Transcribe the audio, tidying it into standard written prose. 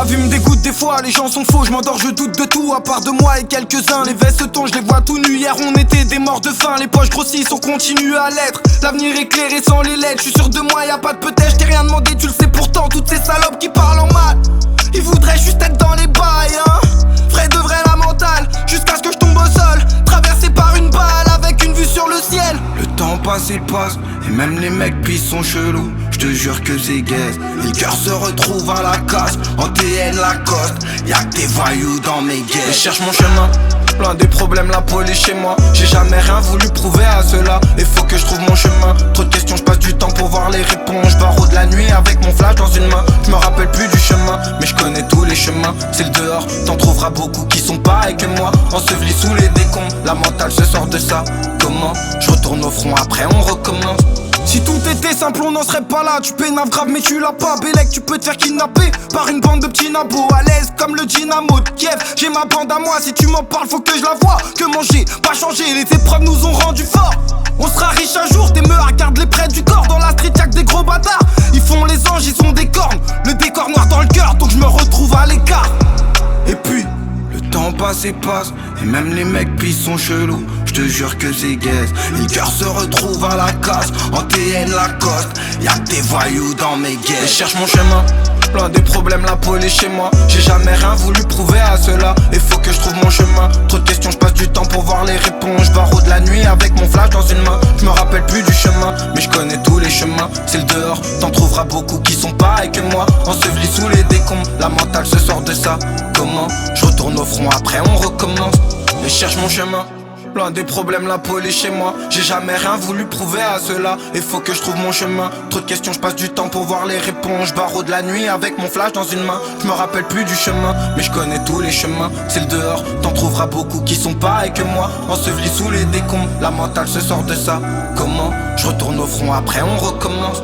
La vue me dégoûte des fois, les gens sont faux, je m'endors, je doute de tout, à part de moi et quelques-uns. Les vestes tombent, je les vois tout nus. Hier on était des morts de faim, les poches grossissent, on continue à l'être. L'avenir éclairé sans les lettres, je suis sûr de moi, y'a pas de peut-être, je t'ai rien demandé, tu le sais pourtant. Toutes ces salopes qui parlent en mal, ils voudraient juste être dans les bails, hein. Vrai de vrai la mentale, jusqu'à ce que je tombe au sol, traversé par une balle avec une vue sur le ciel. Le temps passe et passe, et même les mecs pis sont chelous. Je te jure que c'est gaze, et le cœur se retrouve à la casse. En TN Lacoste, y'a que des voyous dans mes gueules. Je cherche mon chemin, plein des problèmes, la police chez moi. J'ai jamais rien voulu prouver à cela, et faut que je trouve mon chemin. Trop de questions, je passe du temps pour voir les réponses. Je barreau de la nuit avec mon flash dans une main. Je me rappelle plus du chemin, mais je connais tous les chemins. C'est le dehors, t'en trouveras beaucoup qui sont pareils que moi. Ensevelis sous les décombres, la mentale se sort de ça. Comment? Je retourne au front, après on recommence. Si tout était simple, on n'en serait pas là. Tu pénaves grave, mais tu l'as pas. Bélec, tu peux te faire kidnapper par une bande de petits nabos. À l'aise comme le dynamo de Kiev. J'ai ma bande à moi, si tu m'en parles, faut que je la vois. Que manger, pas changer, les épreuves nous ont rendu forts. On sera riche un jour, des meurs gardent les près du corps. Dans la street, y'a que des gros bâtards. Ils font les anges, ils ont des cornes. Le décor noir dans le cœur, donc je me retrouve à l'écart. Et puis, le temps passe et passe, et même les mecs pis sont chelous. Je te jure que c'est gaze, et le cœur se retrouve à la casse. En TN Lacoste, y'a que des voyous dans mes gueules. Je cherche mon chemin, plein des problèmes, la police chez moi. J'ai jamais rien voulu prouver à cela, et faut que je trouve mon chemin. Trop de questions, je passe du temps pour voir les réponses. Je barreau de la nuit avec mon flash dans une main. Je me rappelle plus du chemin, mais je connais tous les chemins. C'est le dehors, t'en trouveras beaucoup qui sont pareils que moi. Ensevelis sous les décombres, la mentale se sort de ça. Comment? Je retourne au front, après on recommence. Et je cherche mon chemin, plein des problèmes, la police chez moi. J'ai jamais rien voulu prouver à cela, et faut que je trouve mon chemin. Trop de questions, je passe du temps pour voir les réponses. Je barreau de la nuit avec mon flash dans une main. Je me rappelle plus du chemin, mais je connais tous les chemins. C'est le dehors, t'en trouveras beaucoup qui sont pareils que moi. Ensevelis sous les décombres, la mentale se sort de ça. Comment? Je retourne au front, après on recommence.